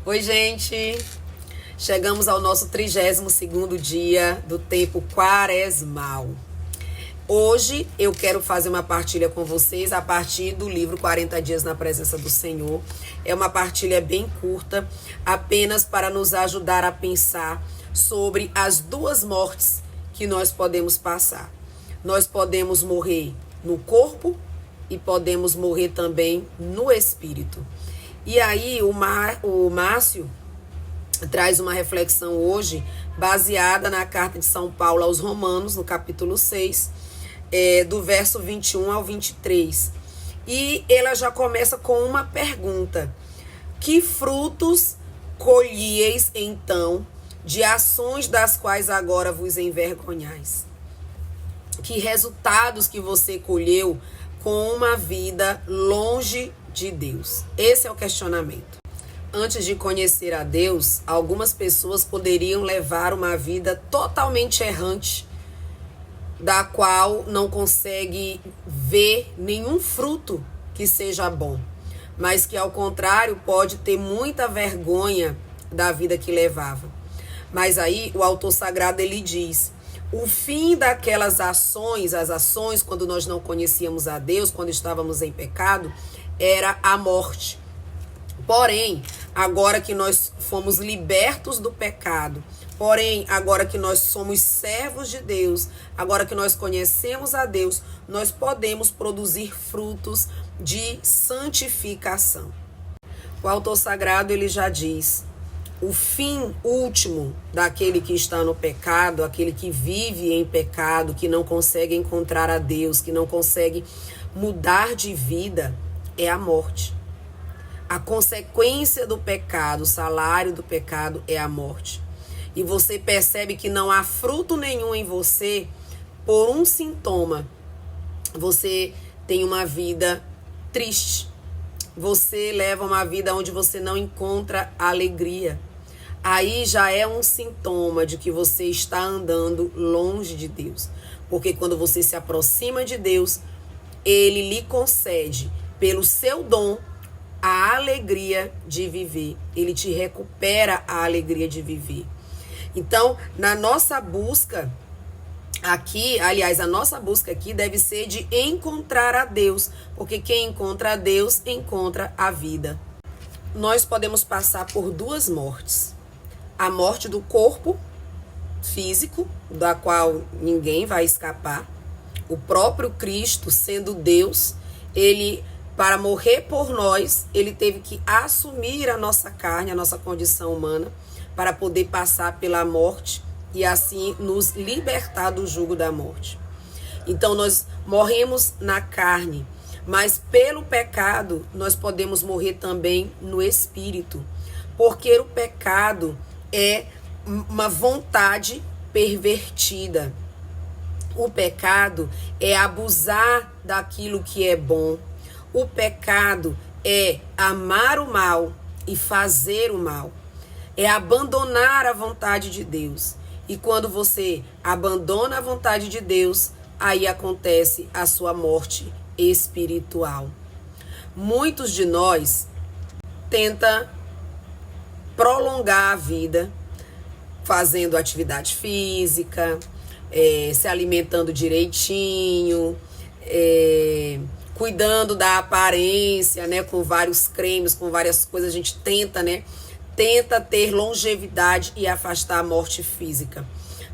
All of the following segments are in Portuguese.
Oi, gente! Chegamos ao nosso 32º dia do tempo quaresmal. Hoje eu quero fazer uma partilha com vocês a partir do livro 40 Dias na Presença do Senhor. É uma partilha bem curta, apenas para nos ajudar a pensar sobre as duas mortes que nós podemos passar. Nós podemos morrer no corpo e podemos morrer também no espírito. E aí o Márcio traz uma reflexão hoje baseada na carta de São Paulo aos Romanos, no capítulo 6, do verso 21 ao 23. E ela já começa com uma pergunta: que frutos colhieis então de ações das quais agora vos envergonhais? Que resultados que você colheu com uma vida longe de Deus? Esse é o questionamento. Antes de conhecer a Deus, algumas pessoas poderiam levar uma vida totalmente errante, da qual não consegue ver nenhum fruto que seja bom, mas que ao contrário pode ter muita vergonha da vida que levava. Mas aí o autor sagrado ele diz: o fim daquelas ações, as ações quando nós não conhecíamos a Deus, quando estávamos em pecado, era a morte. Porém, agora que nós fomos libertos do pecado, porém, agora que nós somos servos de Deus, agora que nós conhecemos a Deus, nós podemos produzir frutos de santificação. O autor sagrado ele já diz: o fim último daquele que está no pecado, aquele que vive em pecado, que não consegue encontrar a Deus, que não consegue mudar de vida, é a morte. A consequência do pecado, o salário do pecado é a morte. E você percebe que não há fruto nenhum em você por um sintoma. Você tem uma vida triste. Você leva uma vida onde você não encontra alegria. Aí já é um sintoma de que você está andando longe de Deus. Porque quando você se aproxima de Deus, Ele lhe concede, pelo seu dom, a alegria de viver. Ele te recupera a alegria de viver. Então, na nossa busca aqui, aliás, a nossa busca aqui deve ser de encontrar a Deus, porque quem encontra a Deus encontra a vida. Nós podemos passar por duas mortes: a morte do corpo físico, da qual ninguém vai escapar. O próprio Cristo, sendo Deus, ele, para morrer por nós, ele teve que assumir a nossa carne, a nossa condição humana, para poder passar pela morte e assim nos libertar do jugo da morte. Então nós morremos na carne, mas pelo pecado nós podemos morrer também no espírito, porque o pecado é uma vontade pervertida. O pecado é abusar daquilo que é bom. O pecado é amar o mal e fazer o mal. É abandonar a vontade de Deus. E quando você abandona a vontade de Deus, aí acontece a sua morte espiritual. Muitos de nós tentam prolongar a vida fazendo atividade física, se alimentando direitinho, cuidando da aparência, né, com vários cremes, com várias coisas. A gente tenta, né, tenta ter longevidade e afastar a morte física.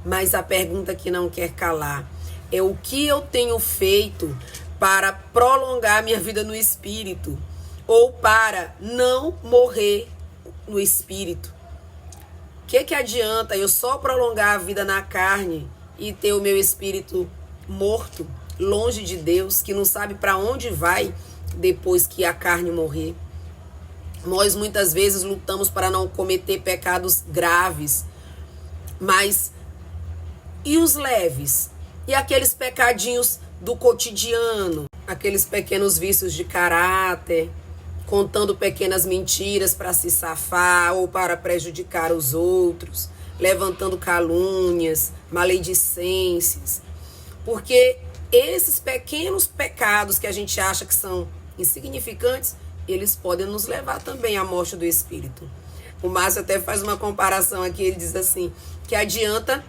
Mas a pergunta que não quer calar é: o que eu tenho feito para prolongar minha vida no espírito, ou para não morrer no espírito? O que adianta eu só prolongar a vida na carne e ter o meu espírito morto, longe de Deus, que não sabe para onde vai depois que a carne morrer? Nós muitas vezes lutamos para não cometer pecados graves, mas e os leves? E aqueles pecadinhos do cotidiano, aqueles pequenos vícios de caráter, contando pequenas mentiras para se safar ou para prejudicar os outros, levantando calúnias, maledicências. Porque esses pequenos pecados que a gente acha que são insignificantes, eles podem nos levar também à morte do espírito. O Márcio até faz uma comparação aqui, ele diz assim, que adianta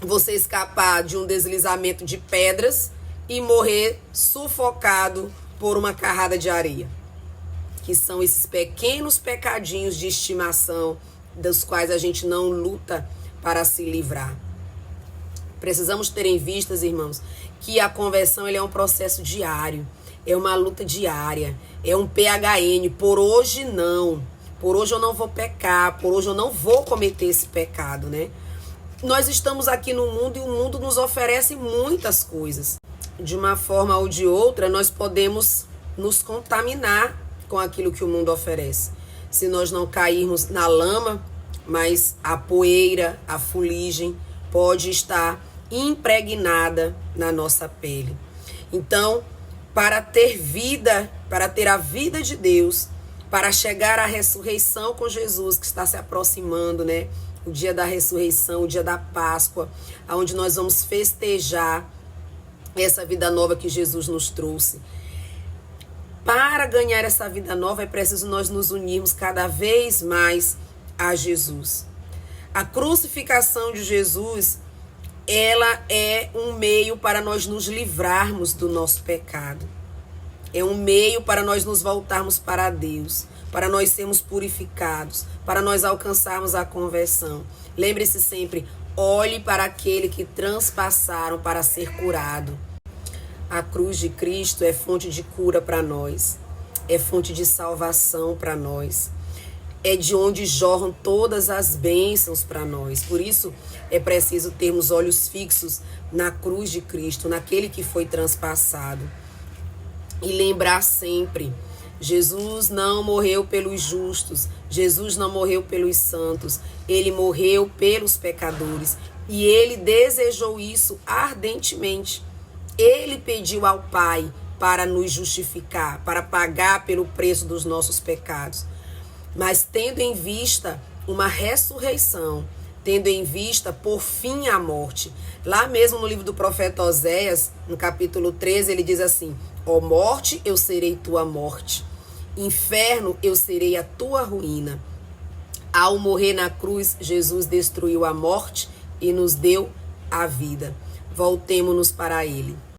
você escapar de um deslizamento de pedras e morrer sufocado por uma carrada de areia. Que são esses pequenos pecadinhos de estimação dos quais a gente não luta para se livrar. Precisamos ter em vistas, irmãos, que a conversão ele é um processo diário, é uma luta diária, é um PHN, por hoje não. Por hoje eu não vou pecar, por hoje eu não vou cometer esse pecado, né? Nós estamos aqui no mundo e o mundo nos oferece muitas coisas. De uma forma ou de outra, nós podemos nos contaminar com aquilo que o mundo oferece. Se nós não cairmos na lama, mas a poeira, a fuligem pode estar impregnada na nossa pele. Então, para ter vida, para ter a vida de Deus, para chegar à ressurreição com Jesus, que está se aproximando, né? O dia da ressurreição, o dia da Páscoa, onde nós vamos festejar essa vida nova que Jesus nos trouxe. Para ganhar essa vida nova é preciso nós nos unirmos cada vez mais a Jesus. A crucificação de Jesus, ela é um meio para nós nos livrarmos do nosso pecado. É um meio para nós nos voltarmos para Deus, para nós sermos purificados, para nós alcançarmos a conversão. Lembre-se sempre, olhe para aquele que transpassaram para ser curado. A cruz de Cristo é fonte de cura para nós, é fonte de salvação para nós. É de onde jorram todas as bênçãos para nós. Por isso, é preciso termos olhos fixos na cruz de Cristo, naquele que foi transpassado. E lembrar sempre, Jesus não morreu pelos justos, Jesus não morreu pelos santos, ele morreu pelos pecadores. E ele desejou isso ardentemente. Ele pediu ao Pai para nos justificar, para pagar pelo preço dos nossos pecados. Mas tendo em vista uma ressurreição, tendo em vista por fim a morte. Lá mesmo no livro do profeta Oséias, no capítulo 13, ele diz assim: ó morte, eu serei tua morte. Inferno, eu serei a tua ruína. Ao morrer na cruz, Jesus destruiu a morte e nos deu a vida. Voltemo-nos para ele.